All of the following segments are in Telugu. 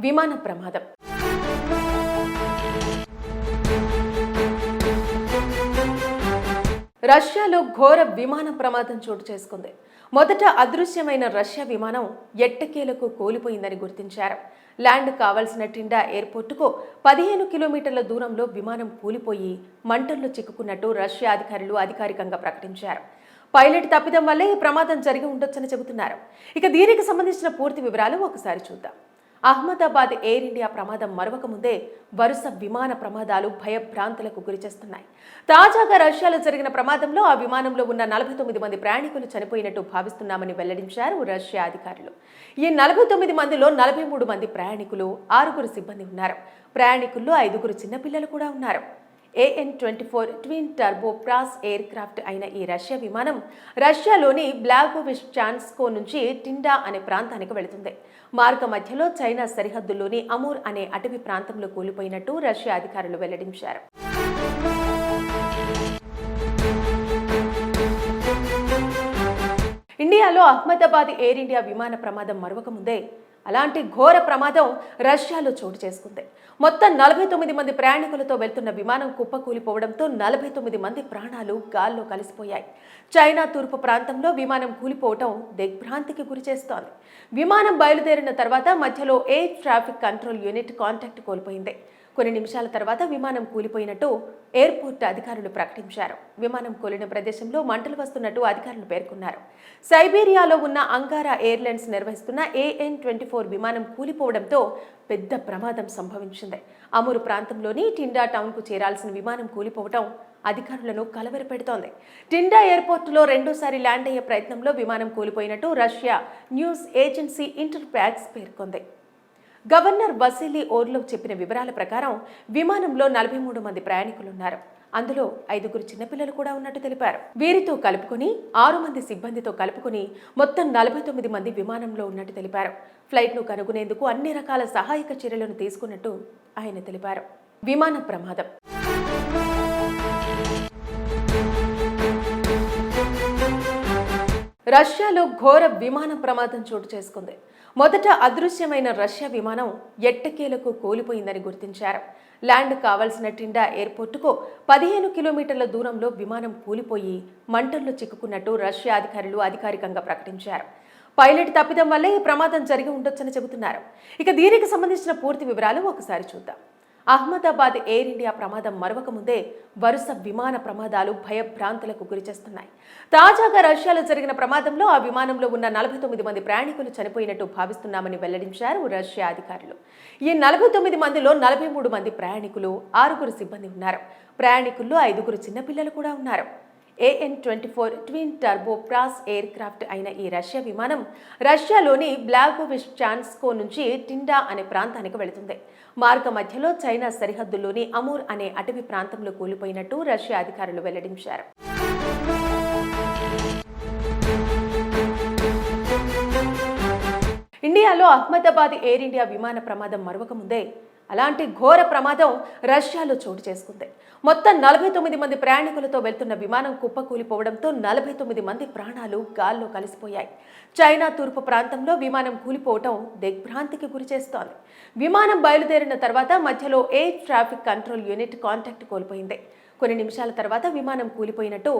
విమాన ప్రమాదం. రష్యాలో ఘోర విమాన ప్రమాదం చోటు చేసుకుంది. మొదట అదృశ్యమైన రష్యా విమానం ఎట్టకేలకు కూలిపోయిందని గుర్తించారు. ల్యాండ్ కావాల్సిన టిండా ఎయిర్పోర్టుకు 15 కిలోమీటర్ల దూరంలో విమానం కూలిపోయి మంటల్లో చిక్కుకున్నట్టు రష్యా అధికారులు అధికారికంగా ప్రకటించారు. పైలట్ తప్పిదం వల్లే ఈ ప్రమాదం జరిగి ఉండొచ్చని చెబుతున్నారు. ఇక దీనికి సంబంధించిన పూర్తి వివరాలు ఒకసారి చూద్దాం. అహ్మదాబాద్ ఎయిర్ ఇండియా ప్రమాదం మరవక ముందే వరుస విమాన ప్రమాదాలు భయభ్రాంతులకు గురిచేస్తున్నాయి. తాజాగా రష్యాలో జరిగిన ప్రమాదంలో ఆ విమానంలో ఉన్న 49 మంది ప్రయాణికులు చనిపోయినట్టు భావిస్తున్నామని వెల్లడించారు రష్యా అధికారులు. ఈ 49 మందిలో 43 మంది ప్రయాణికులు, 6 సిబ్బంది ఉన్నారు. ప్రయాణికుల్లో 5 చిన్నపిల్లలు కూడా ఉన్నారు. AN-24 twin turbo pros air craft అయిన ఈ రష్యా విమానం రష్యాలోని బ్లాగోవిష్చాన్స్కో నుంచి టిండా అనే ప్రాంతానికి వెళుతుంది. మార్గ మధ్యలో చైనా సరిహద్దుల్లోని అమూర్ అనే అటవీ ప్రాంతంలో కూలిపోయినట్టు రష్యా అధికారులు వెల్లడించారు. ఇండియాలో అహ్మదాబాద్ ఎయిర్ ఇండియా విమాన ప్రమాదం మరవక ముందే అలాంటి ఘోర ప్రమాదం రష్యాలో చోటు చేసుకుంది. మొత్తం 49 మంది ప్రయాణికులతో వెళ్తున్న విమానం కుప్పకూలిపోవడంతో 49 మంది ప్రాణాలు గాల్లో కలిసిపోయాయి. చైనా తూర్పు ప్రాంతంలో విమానం కూలిపోవడం దిగ్భ్రాంతికి గురిచేస్తోంది. విమానం బయలుదేరిన తర్వాత మధ్యలో air traffic control unit contact కోల్పోయింది. కొన్ని నిమిషాల తర్వాత విమానం కూలిపోయినట్టు ఎయిర్పోర్ట్ అధికారులు ప్రకటించారు. విమానం కూలిన ప్రదేశంలో మంటలు వస్తున్నట్టు అధికారులు పేర్కొన్నారు. సైబీరియాలో ఉన్న అంగారా ఎయిర్లైన్స్ నిర్వహిస్తున్న AN-24 విమానం కూలిపోవడంతో పెద్ద ప్రమాదం సంభవించింది. అమూరు ప్రాంతంలోని టిండా టౌన్కు చేరాల్సిన విమానం కూలిపోవడం అధికారులను కలవరపెడుతోంది. టిండా ఎయిర్పోర్టులో రెండోసారి ల్యాండ్ అయ్యే ప్రయత్నంలో విమానం కూలిపోయినట్టు రష్యా న్యూస్ ఏజెన్సీ ఇంటర్ఫాక్స్ పేర్కొంది. గవర్నర్ వసీలీ ఓర్లోవ్ చెప్పిన వివరాల ప్రకారం విమానంలో 43 మంది ప్రయాణికులున్నారు. అందులో 5 చిన్నపిల్లలు కూడా ఉన్నట్టు తెలిపారు. వీరితో కలుపుకుని 6 మంది సిబ్బందితో కలుపుకుని మొత్తం 49 మంది విమానంలో ఉన్నట్టు తెలిపారు. ఫ్లైట్ను కనుగొనేందుకు అన్ని రకాల సహాయక చర్యలను తీసుకున్నట్టు ఆయన తెలిపారు. విమాన ప్రమాదం. రష్యాలో ఘోర విమాన ప్రమాదం చోటు చేసుకుంది. మొదట అదృశ్యమైన రష్యా విమానం ఎట్టకేలకు కూలిపోయిందని గుర్తించారు. ల్యాండ్ కావాల్సిన టిండా ఎయిర్పోర్టుకు 15 కిలోమీటర్ల దూరంలో విమానం కూలిపోయి మంటల్లో చిక్కుకున్నట్టు రష్యా అధికారులు అధికారికంగా ప్రకటించారు. పైలట్ తప్పిదం వల్లే ఈ ప్రమాదం జరిగి ఉండొచ్చని చెబుతున్నారు. ఇక దీనికి సంబంధించిన పూర్తి వివరాలు ఒకసారి చూద్దాం. అహ్మదాబాద్ ఎయిర్ ఇండియా ప్రమాదం మరవక ముందే వరుస విమాన ప్రమాదాలు భయభ్రాంతులకు గురిచేస్తున్నాయి. తాజాగా రష్యాలో జరిగిన ప్రమాదంలో ఆ విమానంలో ఉన్న 49 మంది ప్రయాణికులు చనిపోయినట్టు భావిస్తున్నామని వెల్లడించారు రష్యా అధికారులు. ఈ 49 మందిలో 43 మంది ప్రయాణికులు, 6 సిబ్బంది ఉన్నారు. ప్రయాణికుల్లో 5 చిన్నపిల్లలు కూడా ఉన్నారు. AN-24 twin turbo pros air craft అయిన ఈ రష్యా విమానం రష్యాలోని బ్లాగోవిష్చాన్స్కో నుంచి టిండా అనే ప్రాంతానికి వెళుతుంది. మార్గ మధ్యలో చైనా సరిహద్దుల్లోని అమూర్ అనే అటవీ ప్రాంతంలో కూలిపోయినట్టు రష్యా అధికారులు వెల్లడించారు. ఇండియాలో అహ్మదాబాద్ ఎయిర్ ఇండియా విమాన ప్రమాదం మరవక ముందే అలాంటి ఘోర ప్రమాదం రష్యాలో చోటు చేసుకుంది. మొత్తం 49 మంది ప్రయాణికులతో వెళ్తున్న విమానం కుప్పకూలిపోవడంతో 49 మంది ప్రాణాలు గాల్లో కలిసిపోయాయి. చైనా తూర్పు ప్రాంతంలో విమానం కూలిపోవడం దిగ్భ్రాంతికి గురిచేస్తోంది. విమానం బయలుదేరిన తర్వాత మధ్యలో air traffic control unit contact కోల్పోయింది. కొన్ని నిమిషాల తర్వాత విమానం కూలిపోయినట్టు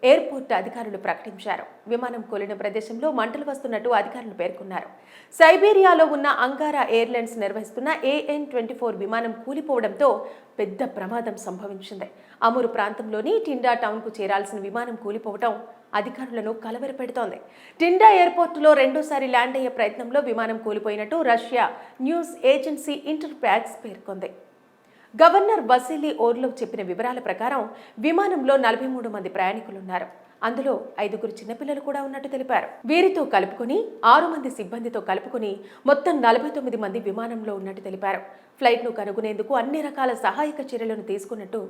ఎయిర్పోర్ట్ అధికారులు ప్రకటించారు. విమానం కూలిన ప్రదేశంలో మంటలు వస్తున్నట్టు అధికారులు పేర్కొన్నారు. సైబీరియాలో ఉన్న అంగారా ఎయిర్లైన్స్ నిర్వహిస్తున్న AN-24 విమానం కూలిపోవడంతో పెద్ద ప్రమాదం సంభవించింది. అమూరు ప్రాంతంలోని టిండా టౌన్కు చేరాల్సిన విమానం కూలిపోవడం అధికారులను కలవరపెడుతోంది. టిండా ఎయిర్పోర్టులో రెండోసారి ల్యాండ్ అయ్యే ప్రయత్నంలో విమానం కూలిపోయినట్టు రష్యా న్యూస్ ఏజెన్సీ ఇంటర్ఫాక్స్ పేర్కొంది. గవర్నర్ వసీలీ ఓర్లోవ్ చెప్పిన వివరాల ప్రకారం విమానంలో 43 మంది ప్రయాణికులున్నారు. అందులో 5 చిన్నపిల్లలు కూడా ఉన్నట్టు తెలిపారు. వీరితో కలుపుకుని 6 మంది సిబ్బందితో కలుపుకుని మొత్తం 49 మంది విమానంలో ఉన్నట్టు తెలిపారు. ఫ్లైట్ను కనుగొనేందుకు అన్ని రకాల సహాయక చర్యలను తీసుకున్నట్టు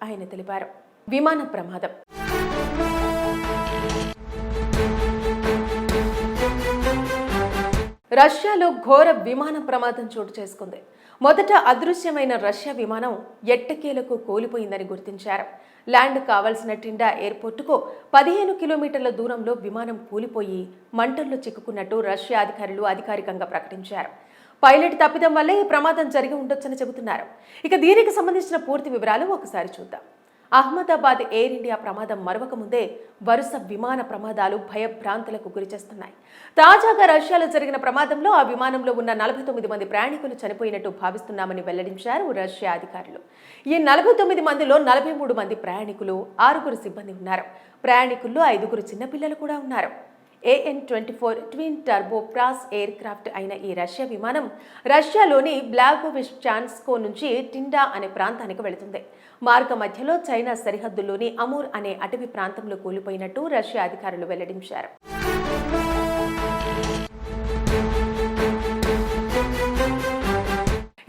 ఆయన తెలిపారు. విమాన ప్రమాదం. రష్యాలో ఘోర విమాన ప్రమాదం చోటు చేసుకుంది. మొదట అదృశ్యమైన రష్యా విమానం ఎట్టకేలకు కూలిపోయిందని గుర్తించారు. ల్యాండ్ కావాల్సిన టిండా ఎయిర్పోర్టుకు 15 కిలోమీటర్ల దూరంలో విమానం కూలిపోయి మంటల్లో చిక్కుకున్నట్టు రష్యా అధికారులు అధికారికంగా ప్రకటించారు. పైలట్ తప్పిదం వల్లే ఈ ప్రమాదం జరిగి ఉండొచ్చని చెబుతున్నారు. ఇక దీనికి సంబంధించిన పూర్తి వివరాలు ఒకసారి చూద్దాం. అహ్మదాబాద్ ఎయిర్ ఇండియా ప్రమాదం మరవక ముందే వరుస విమాన ప్రమాదాలు భయభ్రాంతులకు గురిచేస్తున్నాయి. తాజాగా రష్యాలో జరిగిన ప్రమాదంలో ఆ విమానంలో ఉన్న 49 మంది ప్రయాణికులు చనిపోయినట్టు భావిస్తున్నామని వెల్లడించారు రష్యా అధికారులు. ఈ 49 మందిలో 43 మంది ప్రయాణికులు, 6 సిబ్బంది ఉన్నారు. ప్రయాణికుల్లో 5 చిన్నపిల్లలు కూడా ఉన్నారు. AN-24 twin turbo pros air craft అయిన ఈ రష్యా విమానం రష్యాలోని బ్లాగోవిష్చాన్స్కో నుంచి టిండా అనే ప్రాంతానికి వెళుతుంది. మార్గ మధ్యలో చైనా సరిహద్దుల్లోని అమూర్ అనే అటవీ ప్రాంతంలో కూలిపోయినట్టు రష్యా అధికారులు వెల్లడించారు.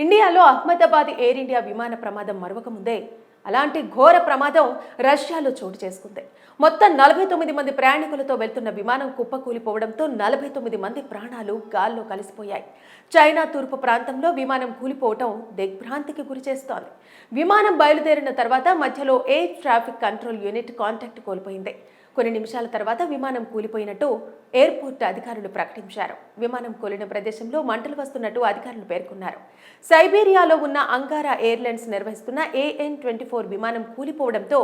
ఇండియాలో అహ్మదాబాద్ ఎయిర్ ఇండియా విమాన ప్రమాదం మరవక ముందే అలాంటి ఘోర ప్రమాదం రష్యాలో చోటు చేసుకుంది. మొత్తం 49 మంది ప్రయాణికులతో వెళ్తున్న విమానం కుప్పకూలిపోవడంతో 49 మంది ప్రాణాలు గాల్లో కలిసిపోయాయి. చైనా తూర్పు ప్రాంతంలో విమానం కూలిపోవడం దిగ్భ్రాంతికి గురిచేస్తోంది. విమానం బయలుదేరిన తర్వాత మధ్యలో air traffic control unit contact కోల్పోయింది. కొన్ని నిమిషాల తర్వాత విమానం కూలిపోయినట్టు ఎయిర్పోర్ట్ అధికారులు ప్రకటించారు. విమానం కూలిన ప్రదేశంలో మంటలు వస్తున్నట్టు అధికారులు పేర్కొన్నారు. సైబీరియాలో ఉన్న అంగారా ఎయిర్లైన్స్ నిర్వహిస్తున్న AN-24 విమానం కూలిపోవడంతో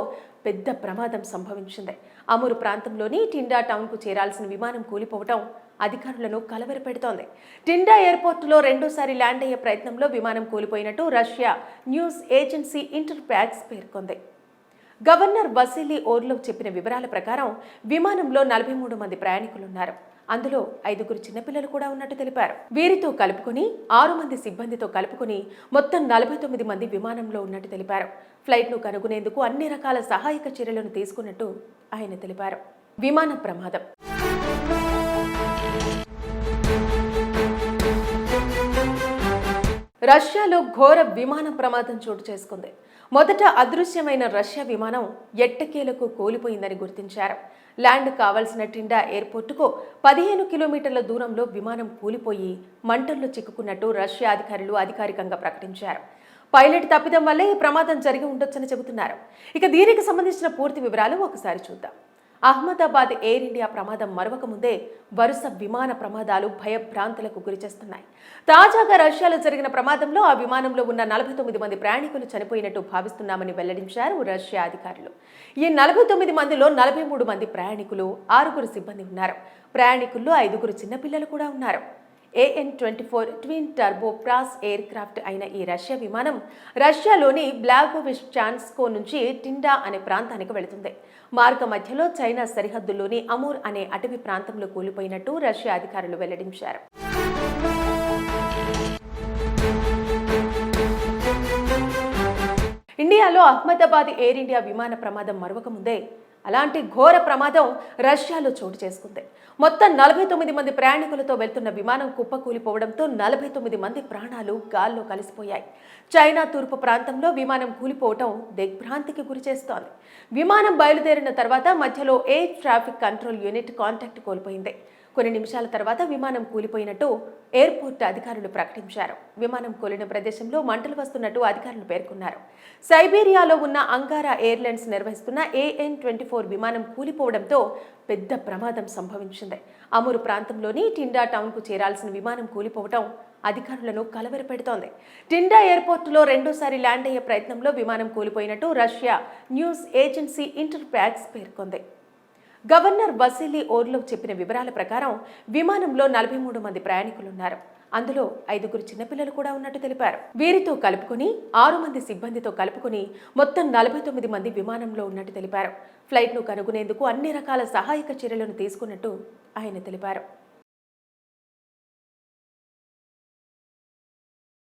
పెద్ద ప్రమాదం సంభవించింది. అమూరు ప్రాంతంలోని టిండా టౌన్కు చేరాల్సిన విమానం కూలిపోవడం అధికారులను కలవరపెడుతోంది. టిండా ఎయిర్పోర్టులో రెండోసారి ల్యాండ్ అయ్యే ప్రయత్నంలో విమానం కూలిపోయినట్టు రష్యా న్యూస్ ఏజెన్సీ ఇంటర్ఫాక్స్ పేర్కొంది. గవర్నర్ వసీలీ ఓర్లోవ్ చెప్పిన వివరాల ప్రకారం విమానంలో 43 మంది ప్రయాణికులున్నారు. అందులో 5 చిన్నపిల్లలు కూడా ఉన్నట్టు తెలిపారు. వీరితో కలుపుకుని 6 మంది సిబ్బందితో కలుపుకుని మొత్తం 49 మంది విమానంలో ఉన్నట్టు తెలిపారు. ఫ్లైట్ను కనుగొనేందుకు అన్ని రకాల సహాయక చర్యలను తీసుకున్నట్టు ఆయన తెలిపారు. విమాన ప్రమాదం రష్యాలో ఘోర విమాన ప్రమాదం చోటు చేసుకుంది. మొదట అదృశ్యమైన రష్యా విమానం ఎట్టకేలకు కూలిపోయిందని గుర్తించారు. ల్యాండ్ కావాల్సిన టిండా ఎయిర్పోర్టుకు 15 కిలోమీటర్ల దూరంలో విమానం కూలిపోయి మంటల్లో చిక్కుకున్నట్టు రష్యా అధికారులు అధికారికంగా ప్రకటించారు. పైలట్ తప్పిదం వల్లే ఈ ప్రమాదం జరిగి ఉండొచ్చని చెబుతున్నారు. ఇక దీనికి సంబంధించిన పూర్తి వివరాలు ఒకసారి చూద్దాం. అహ్మదాబాద్ ఎయిర్ ఇండియా ప్రమాదం మరవక ముందే వరుస విమాన ప్రమాదాలు భయభ్రాంతులకు గురిచేస్తున్నాయి. తాజాగా రష్యాలో జరిగిన ప్రమాదంలో ఆ విమానంలో ఉన్న 49 మంది ప్రయాణికులు చనిపోయినట్టు భావిస్తున్నామని వెల్లడించారు రష్యా అధికారులు. ఈ 49 మందిలో 43 మంది ప్రయాణికులు, 6 సిబ్బంది ఉన్నారు. ప్రయాణికుల్లో 5 చిన్నపిల్లలు కూడా ఉన్నారు. AN-24 twin turbo pros air craft అయిన ఈ రష్యా విమానం రష్యాలోని బ్లాగోవిష్చాన్స్కో నుంచి టిండా అనే ప్రాంతానికి వెళుతుంది. మార్గ మధ్యలో చైనా సరిహద్దుల్లోని అమూర్ అనే అటవీ ప్రాంతంలో కూలిపోయినట్టు రష్యా అధికారులు వెల్లడించారు. ఇండియాలో అహ్మదాబాద్ ఎయిర్ ఇండియా విమాన ప్రమాదం మరవక ముందే అలాంటి ఘోర ప్రమాదం రష్యాలో చోటు చేసుకుంది. మొత్తం 49 మంది ప్రయాణికులతో వెళ్తున్న విమానం కుప్పకూలిపోవడంతో 49 మంది ప్రాణాలు గాల్లో కలిసిపోయాయి. చైనా తూర్పు ప్రాంతంలో విమానం కూలిపోవడం దిగ్భ్రాంతికి గురిచేస్తోంది. విమానం బయలుదేరిన తర్వాత మధ్యలో air traffic control unit contact కోల్పోయింది. కొన్ని నిమిషాల తర్వాత విమానం కూలిపోయినట్టు ఎయిర్పోర్ట్ అధికారులు ప్రకటించారు. విమానం కూలిన ప్రదేశంలో మంటలు వస్తున్నట్టు అధికారులు పేర్కొన్నారు. సైబీరియాలో ఉన్న అంగారా ఎయిర్లైన్స్ నిర్వహిస్తున్న AN-24 విమానం కూలిపోవడంతో పెద్ద ప్రమాదం సంభవించింది. అమూరు ప్రాంతంలోని టిండా టౌన్కు చేరాల్సిన విమానం కూలిపోవడం అధికారులను కలవరపెడుతోంది. టిండా ఎయిర్పోర్టులో రెండోసారి ల్యాండ్ అయ్యే ప్రయత్నంలో విమానం కూలిపోయినట్టు రష్యా న్యూస్ ఏజెన్సీ ఇంటర్ఫాక్స్ పేర్కొంది. గవర్నర్ వసీలీ ఓర్లోవ్ చెప్పిన వివరాల ప్రకారం విమానంలో 43 మంది ప్రయాణికులున్నారు. అందులో 5 చిన్నపిల్లలు కూడా ఉన్నట్టు తెలిపారు. వీరితో కలుపుకుని 6 మంది సిబ్బందితో కలుపుకుని మొత్తం 49 మంది విమానంలో ఉన్నట్టు తెలిపారు. ఫ్లైట్ను కనుగొనేందుకు అన్ని రకాల సహాయక చర్యలను తీసుకున్నట్టు ఆయన తెలిపారు.